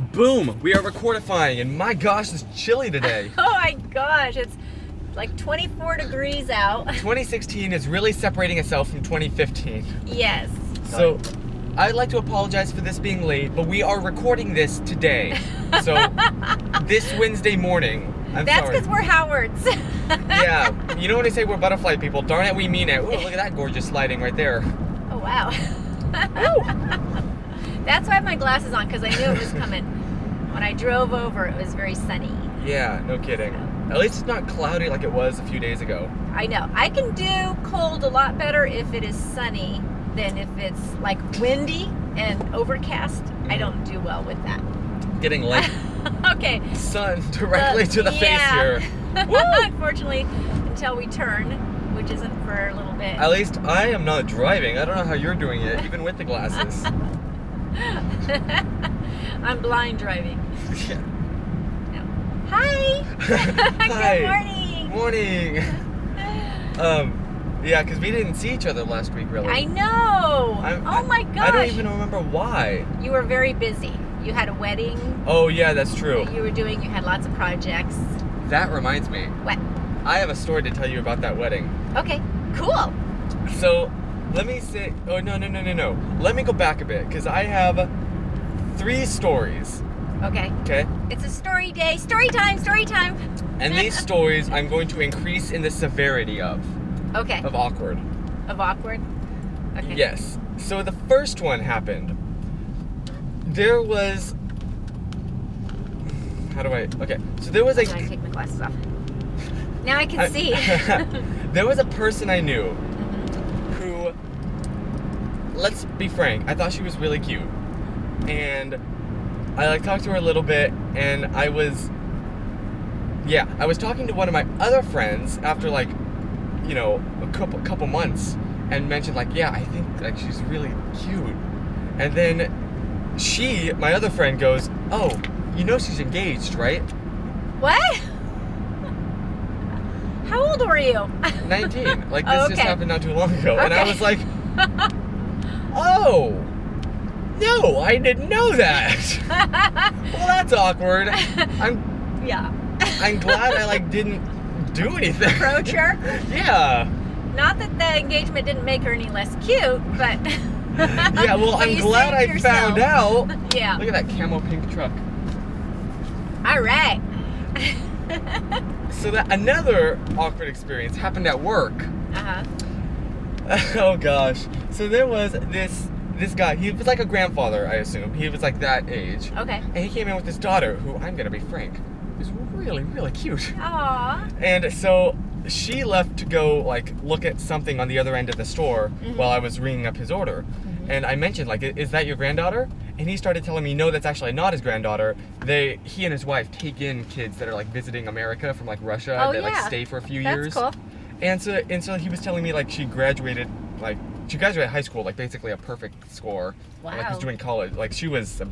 Boom! We are recordifying, and my gosh, it's chilly today. Oh my gosh, it's like 24 degrees out. 2016 is really separating itself from 2015. Yes. So, I'd like to apologize for this being late, but we are recording this today. So, this Wednesday morning. That's because we're Howards. Yeah, you know when they say we're butterfly people, darn it, we mean it. Ooh, look at that gorgeous lighting right there. Oh, wow. That's why I have my glasses on, because I knew it was coming. When I drove over, it was very sunny. Yeah, no kidding. At least it's not cloudy like it was a few days ago. I know. I can do cold a lot better if it is sunny than if it's like windy and overcast. I don't do well with that. Getting light okay. sun directly to the face here. Unfortunately, until we turn, which isn't for a little bit. At least I am not driving. I don't know how you're doing it, even with the glasses. I'm blind driving. Yeah. No. Hi. Hi. Good morning. Morning. Yeah, because we didn't see each other last week, really. I know. Oh my gosh. I don't even remember why. You were very busy. You had a wedding. Oh yeah, that's true. That you were doing. You had lots of projects. That reminds me. What? I have a story to tell you about that wedding. Okay. Cool. So, let me say. Oh no. Let me go back a bit because I have 3 stories. Okay. Okay. It's a story day. Story time. Story time. And these stories I'm going to increase in the severity of. Okay. Of awkward. Of awkward? Okay. Yes. So the first one happened. There was... How do I... Okay. So there was a... Now I take my glasses off. Now I can see. There was a person I knew who... Let's be frank. I thought she was really cute. And I talked to her a little bit, and I was talking to one of my other friends after a couple months, and mentioned I think she's really cute. And then my other friend goes, "Oh, you know she's engaged, right?" What? How old were you? 19. This okay. just happened not too long ago. Okay. And I was like, "Oh, no, I didn't know that." Well, that's awkward. I'm glad I didn't do anything. Approach her? Yeah. Not that the engagement didn't make her any less cute, but yeah, well, I'm glad I found out. Yeah. Look at that camo pink truck. All right. So that another awkward experience happened at work. Uh-huh. Oh gosh. So there was this guy. He was like a grandfather, I assume. He was that age. Okay. And he came in with his daughter, who, I'm gonna be frank, is really, really cute. Aww. And so she left to go look at something on the other end of the store while I was ringing up his order. And I mentioned is that your granddaughter? And he started telling me, no, that's actually not his granddaughter. He and his wife take in kids that are visiting America from Russia. Oh, that yeah. stay for a few That's years. cool. And so he was telling me she graduated high school, basically a perfect score. Wow. And was doing college. She was a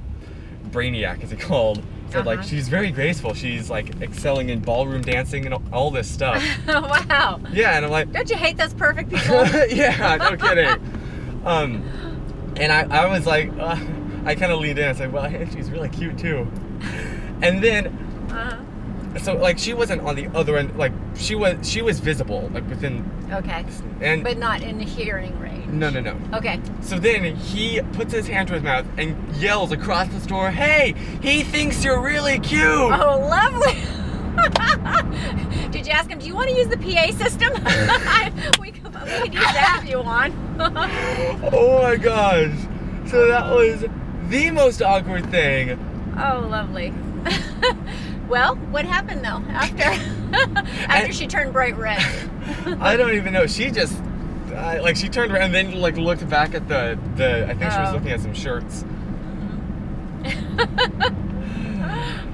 brainiac, as he called. Said she's very graceful. She's excelling in ballroom dancing and all this stuff. Wow. Yeah, and I'm like, don't you hate those perfect people? yeah, no kidding. And I was I kind of leaned in. I said, well, she's really cute too. And then, so she wasn't on the other end. She was visible within. Okay. And but not in hearing range. No. Okay. So then he puts his hand to his mouth and yells across the store, "Hey, he thinks you're really cute." Oh, lovely. Did you ask him, do you want to use the PA system? we could use that if you want. Oh my gosh. So that was the most awkward thing. Oh, lovely. Well, what happened though after she turned bright red? I don't even know. She just she turned around and then looked back at the I think she was looking at some shirts.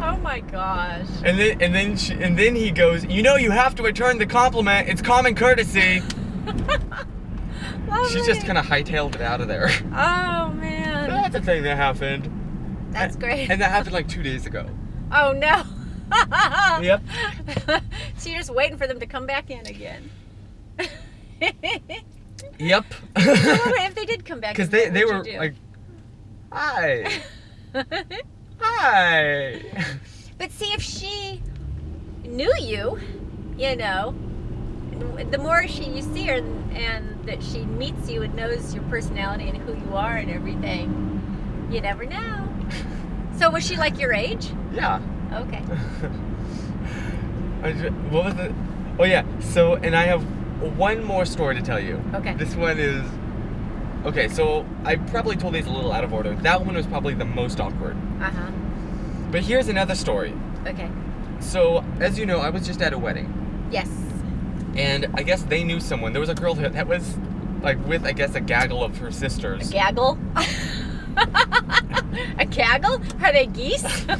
Oh my gosh. And then he goes, "You know, you have to return the compliment. It's common courtesy." She just kind of hightailed it out of there. Oh man. That's a thing that happened. That's great. And that happened 2 days ago. Oh no. Yep. So you're just waiting for them to come back in again. Yep. If they did come back in, because they were what would you do? hi. Hi. But see, if she knew you, you know, the more you see her and that she meets you and knows your personality and who you are and everything, you never know. So was she like your age? Yeah. Okay. What was it? Oh yeah. So, and I have one more story to tell you. Okay. This one is. Okay, so I probably told these a little out of order. That one was probably the most awkward. Uh-huh. But here's another story. Okay. So, as you know, I was just at a wedding. Yes. And I guess they knew someone. There was a girl that was, like, with, I guess, a gaggle of her sisters. A gaggle? A gaggle? Are they geese? I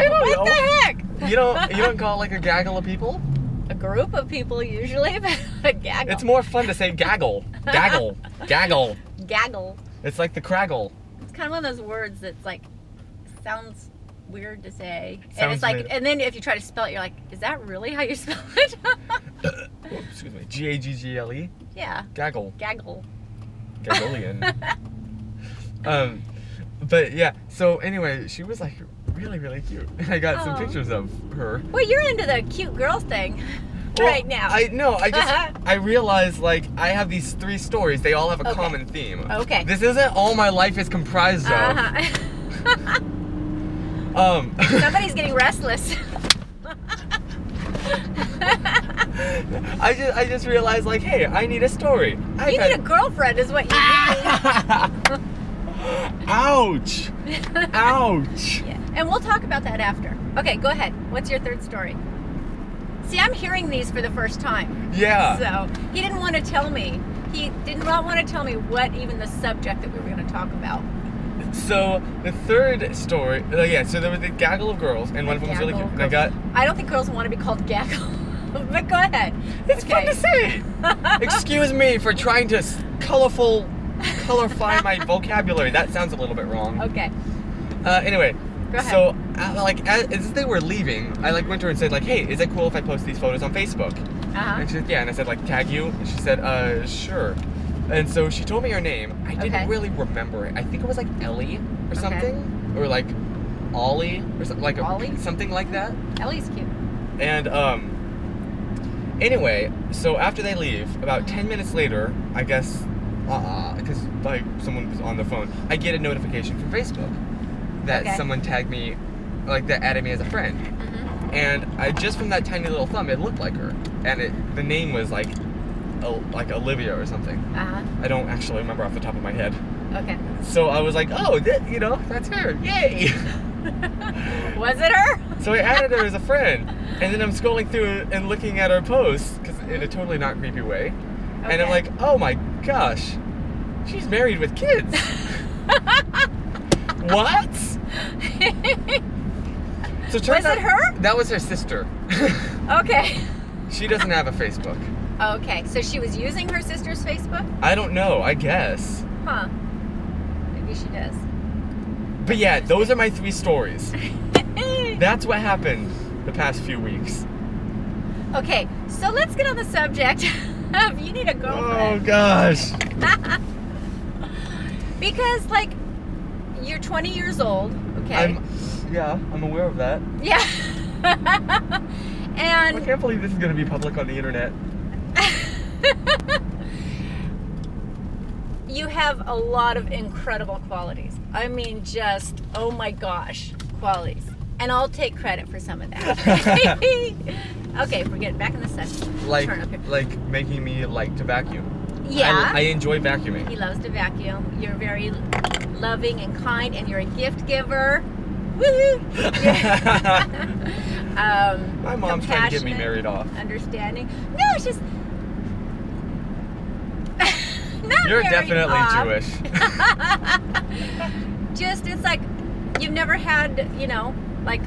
don't know. What the heck? You don't call it, like, a gaggle of people? A group of people usually, but a gaggle. It's more fun to say gaggle. Gaggle. Gaggle. Gaggle. It's like the craggle. It's kind of one of those words that's like, sounds weird to say. And Sounds it's like, weird. and then if you try to spell it, you're like, is that really how you spell it? Oh, excuse me. Gaggle. Yeah. Gaggle. Gaggle. Gaggolian. But yeah, so anyway, she was like really, really cute. I got some Oh. pictures of her. Well, you're into the cute girls thing Well, right now. I realized, like, I have these 3 stories. They all have a Okay. common theme. Okay. This isn't all my life is comprised of. Somebody's getting restless. I just realized, like, hey, I need a story. You need a girlfriend is what you need. Ouch! Ouch! Yeah. And we'll talk about that after. Okay, go ahead. What's your 3rd story? See, I'm hearing these for the first time. Yeah. So he didn't want to tell me. He did not want to tell me what even the subject that we were going to talk about. So the 3rd story, so there was a gaggle of girls, and one of them was really cute. And I don't think girls want to be called gaggle, but go ahead. It's fun to say. Excuse me for trying to colorify my vocabulary. That sounds a little bit wrong. Okay. Anyway, Go ahead. so as they were leaving, I went to her and said, like, hey, is it cool if I post these photos on Facebook? Uh-huh. And she said, yeah. And I said, like, tag you? And she said, sure. And so she told me her name. I didn't really remember it. I think it was like Ellie or something, or like Ollie or something like Ollie? something like that. Ellie's cute. And anyway, so after they leave, about 10 minutes later, I guess, because like someone was on the phone, I get a notification from Facebook that someone tagged me, like that added me as a friend. Mm-hmm. And I just from that tiny little thumb, it looked like her, and the name was like Olivia or something. Uh-huh. I don't actually remember off the top of my head. Okay. So I was like, oh, that's her. Yay! Was it her? So I added her as a friend. And then I'm scrolling through and looking at her posts, in a totally not creepy way. Okay. And I'm like, oh my gosh, she's married with kids. What? So turns Was it out her? That was her sister. Okay. She doesn't have a Facebook. Okay, so she was using her sister's Facebook? I don't know, I guess. Huh. Maybe she does. But yeah, those are my 3 stories. That's what happened the past few weeks. Okay, so let's get on the subject of you need a Oh girlfriend. gosh. Because, like, you're 20 years old, okay? I'm aware of that. Yeah. I And can't believe this is going to be public on the internet. you have a lot of incredible qualities. I mean, just, oh my gosh, qualities. And I'll take credit for some of that. Okay, we're getting back in the session. Like Turn up here. making me like to vacuum. Yeah. I enjoy vacuuming. He loves to vacuum. You're very loving and kind, and you're a gift giver. Woohoo! My mom's trying to get me compassionate, married off. Understanding. No, it's just not You're married definitely off. Jewish. Just, it's like you've never had, like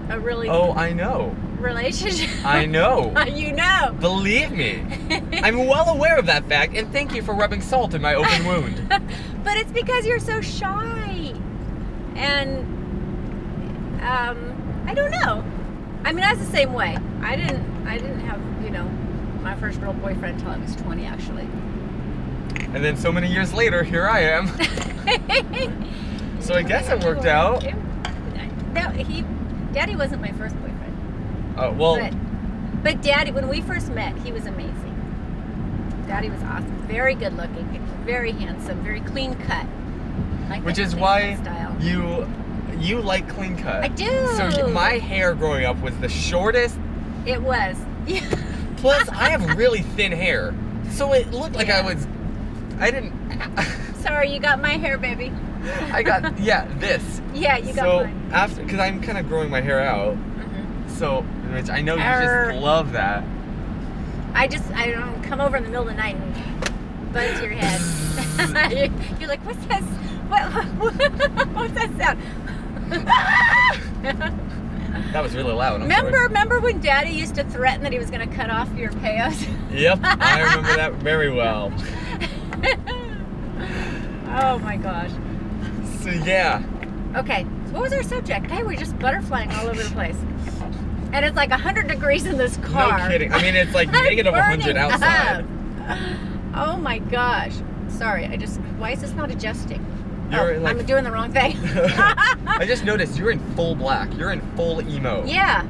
a really Oh, I know. relationship. I know. You know. Believe me. I'm well aware of that fact, and thank you for rubbing salt in my open wound. But it's because you're so shy. And I don't know. I mean, I was the same way. I didn't have, my first real boyfriend until I was 20, actually. And then so many years later, here I am. So I guess it worked out. Daddy wasn't my first boyfriend. Oh, well. But Daddy, when we first met, he was amazing. Daddy was awesome. Very good looking, very handsome, very clean cut. Like Which is why you like clean cut. I do. So my hair growing up was the shortest. It was. Yeah. Plus, I have really thin hair. So it looked like I didn't. Sorry, you got my hair, baby. I got, this. Yeah, you got mine. Because I'm kind of growing my hair out. Mm-hmm. So, which I know you just love that. I don't come over in the middle of the night and buzz your head. You're like, what's that? What's that sound? That was really loud. Remember when Daddy used to threaten that he was going to cut off your payos? Yep, I remember that very well. Oh my gosh. So yeah. Okay, so what was our subject? Hey, we're just butterflying all over the place. And it's like 100 degrees in this car. No kidding. I mean, it's like negative 100 outside. Oh my gosh. Sorry, why is this not adjusting? I'm doing the wrong thing. I just noticed you're in full black. You're in full emo. Yeah.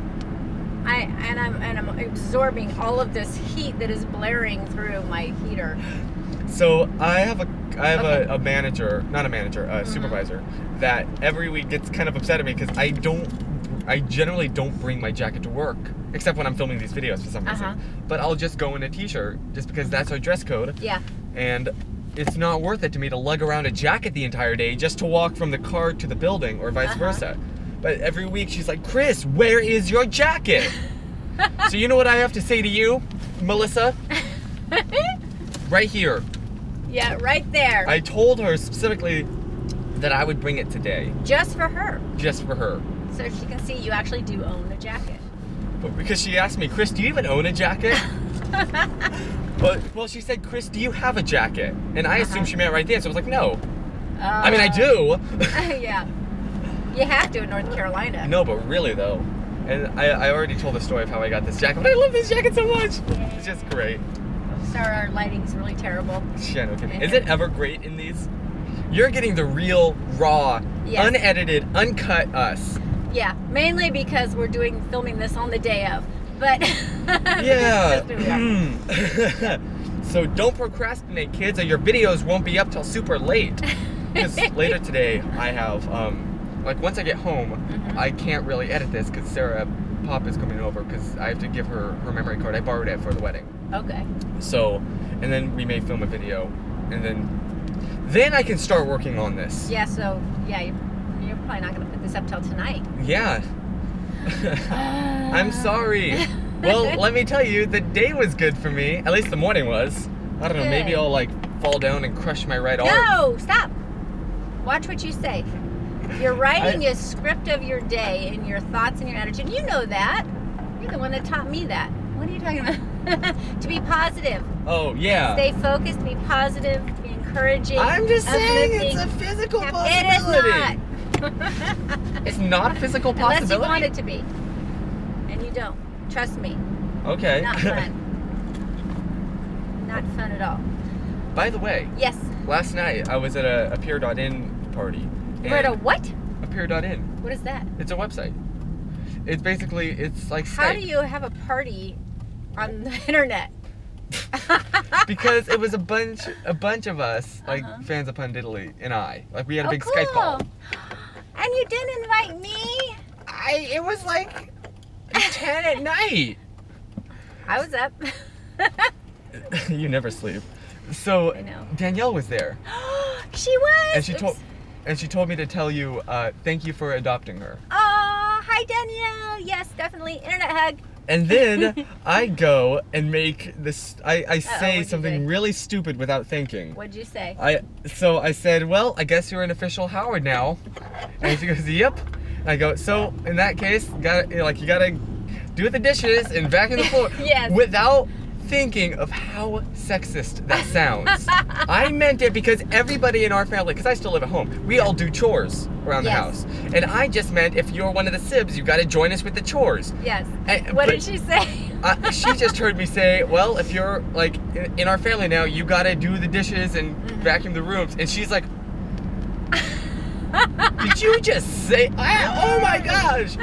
I'm absorbing all of this heat that is blaring through my heater. So I have a supervisor that every week gets kind of upset at me because I generally don't bring my jacket to work, except when I'm filming these videos for some reason. But I'll just go in a t-shirt just because that's our dress code. Yeah. And it's not worth it to me to lug around a jacket the entire day just to walk from the car to the building or vice versa. But every week she's like, Chris, where is your jacket? So you know what I have to say to you, Melissa? Right here. Yeah, right there. I told her specifically that I would bring it today. Just for her. Just for her. So she can see you actually do own a jacket. But because she asked me, Chris, do you even own a jacket? Well, she said, Chris, do you have a jacket? And I assumed she meant right there, so I was like, no. I mean, I do. Yeah. You have to in North Carolina. No, but really, though. And I already told the story of how I got this jacket, but I love this jacket so much. Yay. It's just great. Sorry, our lighting's really terrible. Yeah, no kidding. Is it ever great in these? You're getting the real, raw, unedited, uncut us. Yeah, mainly because we're filming this on the day of. But yeah. So don't procrastinate, kids, or your videos won't be up till super late. Because later today, I have, once I get home, I can't really edit this because Sarah Pop is coming over because I have to give her memory card. I borrowed it for the wedding. Okay. So, and then we may film a video, and then I can start working on this. Yeah, so, yeah, you're probably not going to put this up till tonight. Yeah. I'm sorry. Well, let me tell you, the day was good for me. At least the morning was. I don't know, maybe I'll fall down and crush my right arm. No, stop. Watch what you say. You're writing a script of your day and your thoughts and your attitude. You know that. You're the one that taught me that. What are you talking about? To be positive. Oh, yeah. Stay focused, be positive, be encouraging. I'm just saying it's a physical possibility. It is not. It's not a physical possibility? Unless you want it to be. And you don't. Trust me. Okay. Not fun. Not fun at all. By the way. Yes. Last night I was at a Peer.in party. You were at a what? A Peer.in. What is that? It's a website. It's basically, it's like Skype. How do you have a party on the internet? Because it was a bunch of us, fans of Pun Diddly, and I. We had a big cool. Skype call. And you didn't invite me? It was 10 at night. I was up. You never sleep. So I know. Danielle was there. She was. And she told me to tell you, thank you for adopting her. Oh, hi Danielle. Yes, definitely. Internet hug. And then I go and make this. I say something say? really stupid without thinking. What'd you say? So I said, well, I guess you're an official Howard now. And she goes, yep. And I go, so in that case, you gotta do the dishes and vacuum the floor. Yes. Without thinking of how sexist that sounds. I meant it because everybody in our family, because I still live at home, we all do chores around the house. And I just meant if you're one of the Sibs, you got to join us with the chores. Yes. What did she say? She just heard me say, well, if you're in our family now, you got to do the dishes and vacuum the rooms. And she's like, Did you just say? Oh my gosh!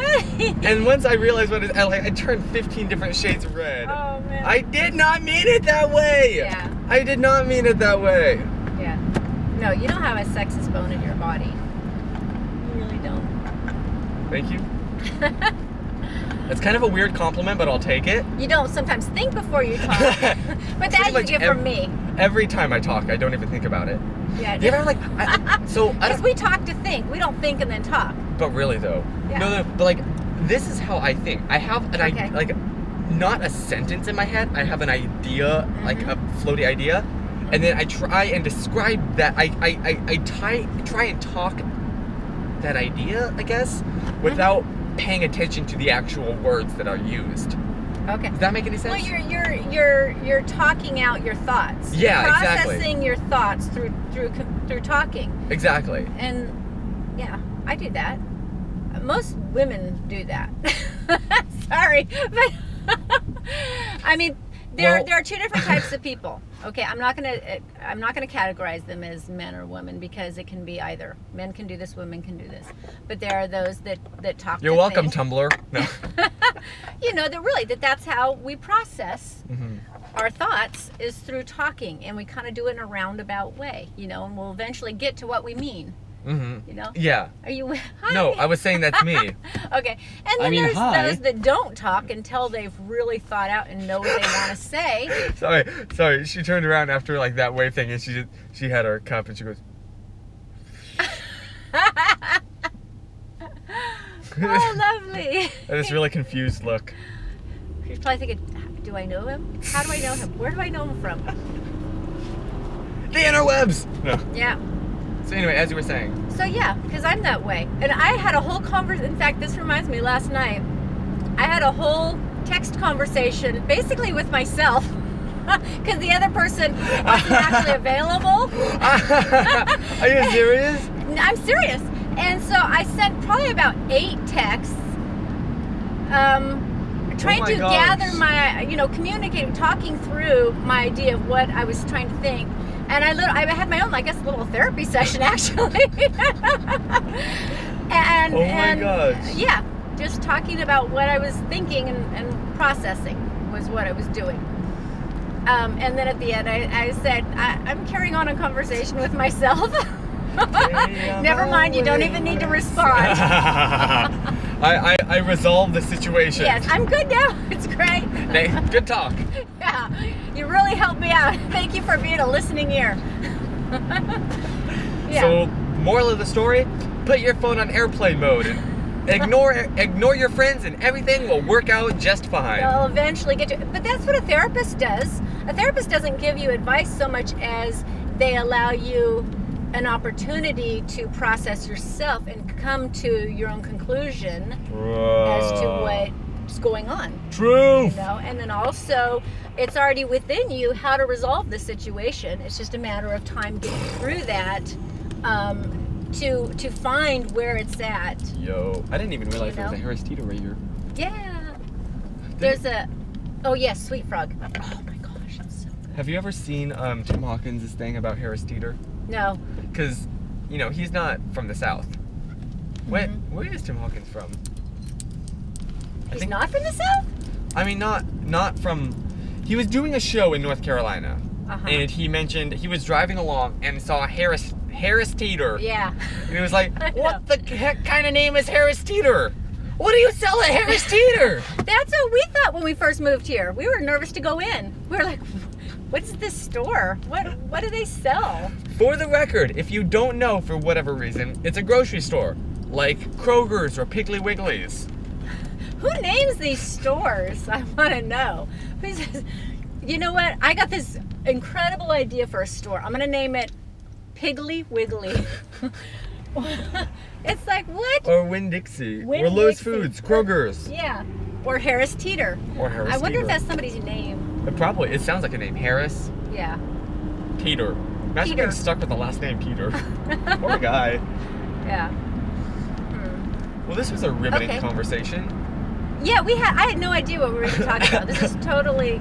And once I realized what it is, I turned 15 different shades of red. Oh man. I did not mean it that way. Yeah. I did not mean it that way. Yeah. No, you don't have a sexist bone in your body. You really don't. Thank you. It's kind of a weird compliment, but I'll take it. You don't sometimes think before you talk, but that you get from me. Every time I talk, I don't even think about it. Yeah. You ever like? Because we talk to think. We don't think and then talk. But really though, Yeah. no. But like, this is how I think. I have an idea, like, not a sentence in my head. I have an idea, like a floaty idea, and then I try and describe that. I try and talk that idea, I guess, without paying attention to the actual words that are used. Okay. Does that make any sense? Well, you're talking out your thoughts. Yeah, you're exactly. Processing your thoughts through talking. Exactly. And yeah, I do that. Most women do that. Sorry, but I mean, there are two different types of people. Okay, I'm not gonna categorize them as men or women because it can be either. Men can do this, women can do this. But there are those that talk. You're welcome, Tumblr. No. You know that's how we process our thoughts is through talking, and we kind of do it in a roundabout way. You know, and we'll eventually get to what we mean. You know? Yeah. Are you? Hi. No, I was saying that's me. Okay. And then there's those that don't talk until they've really thought out and know what they want to say. Sorry. She turned around after like that wave thing, and she had her cup, and she goes. Oh, lovely. And this really confused look. She's probably thinking, do I know him? How do I know him? Where do I know him from? The interwebs. No. Yeah. So anyway, as you were saying. So yeah, because I'm that way. And I had a whole in fact, this reminds me, last night, I had a whole text conversation, basically with myself, because the other person wasn't actually available. Are you serious? I'm serious. And so I sent probably about 8 texts, trying to gather my, communicating, talking through my idea of what I was trying to think. And I had my own, I guess, little therapy session, actually. and my gosh. Yeah, just talking about what I was thinking and processing was what I was doing. And then at the end, I said, I'm carrying on a conversation with myself. Never mind, you don't even need to respond. I resolved the situation. Yes, I'm good now. It's great. Hey, good talk. Yeah, you really helped me out. Thank you for being a listening ear. Yeah. So, moral of the story, put your phone on airplane mode and ignore your friends and everything will work out just fine. They'll eventually get to it. But that's what a therapist does. A therapist doesn't give you advice so much as they allow you an opportunity to process yourself and come to your own conclusion as to what's going on. Truth. And then also it's already within you how to resolve the situation. It's just a matter of time getting through that to find where it's at. Yo, I didn't even realize there was a Harris Teeter right here. Yeah. There's oh yes, Sweet Frog. Oh my gosh, it's so good. Have you ever seen Tim Hawkins' thing about Harris Teeter? No. Because, he's not from the South. Where is Tim Hawkins from? He's not from the South? I mean, not from... He was doing a show in North Carolina. And he mentioned he was driving along and saw Harris Teeter. Yeah. And he was like, what the heck kind of name is Harris Teeter? What do you sell at Harris Teeter? That's what we thought when we first moved here. We were nervous to go in. We were like, what's this store? What do they sell? For the record, if you don't know for whatever reason, it's a grocery store. Like Kroger's or Piggly Wiggly's. Who names these stores? I want to know. Who says, you know what? I got this incredible idea for a store. I'm going to name it Piggly Wiggly. It's like, what? Or Winn-Dixie. Or Lowe's Foods. Kroger's. Yeah. Or Harris Teeter. I wonder if that's somebody's name. It sounds like a name. Harris. Yeah. Teeter. Imagine being stuck with the last name Teeter. Poor guy. Yeah. Well, this was a riveting conversation. Yeah, I had no idea what we were going to talk about. This is totally,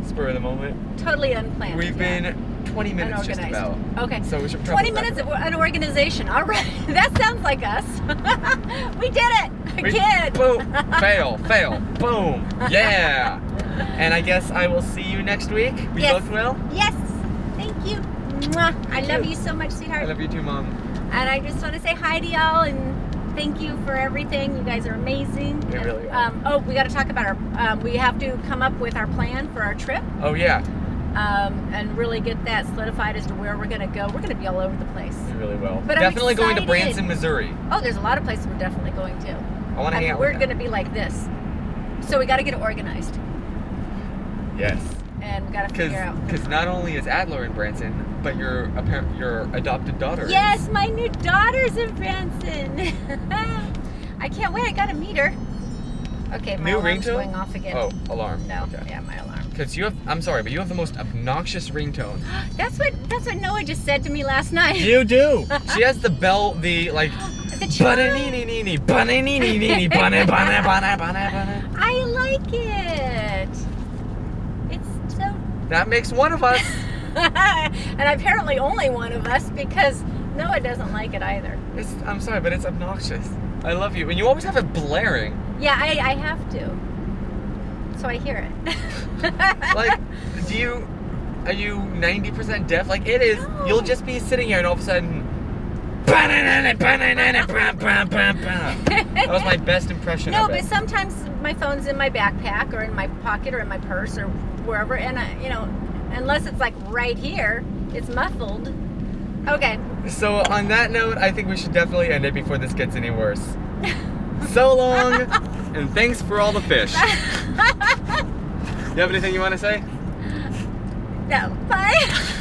spur of the moment. Totally unplanned. We've been 20 minutes just about. Okay. So we should 20 minutes of an organization. All right. That sounds like us. We did it. Again. Boom. Fail. Boom. Yeah. And I guess I will see you next week. We Yes. both will. Yes. Thank you. Mwah. I love you so much, sweetheart. I love you too, Mom. And I just want to say hi to y'all and thank you for everything. You guys are amazing. You really are. We got to talk about our. We have to come up with our plan for our trip. Oh yeah. And really get that solidified as to where we're going to go. We're going to be all over the place. We really will. But I'm definitely going to excited. Branson, Missouri. Oh, there's a lot of places we're definitely going to. I want to hang out We're with going them. to be like this. So we got to get it organized. Yes. And we got to figure out. Because not only is Adler in Branson, but your adopted daughter Yes, is. my new daughter's in Branson. I can't wait. I got to meet her. Okay, my New alarm's ringtone? going off again. Oh, alarm. No, Okay. yeah, my alarm. Because you have, I'm sorry, but you have the most obnoxious ringtone. That's what Noah just said to me last night. You do. She has the bell, the like. The chime. I like it. It's so. That makes one of us. And apparently only one of us because Noah doesn't like it either. I'm sorry, but it's obnoxious. I love you, and you always have it blaring. Yeah, I have to. So I hear it. Like, are you 90% deaf? Like, it is. No. You'll just be sitting here, and all of a sudden. That was my best impression No, of it. but sometimes my phone's in my backpack or in my pocket or in my purse or wherever, and unless it's like right here, it's muffled. Okay. So on that note, I think we should definitely end it before this gets any worse. So long, and thanks for all the fish. You have anything you want to say? No. Bye.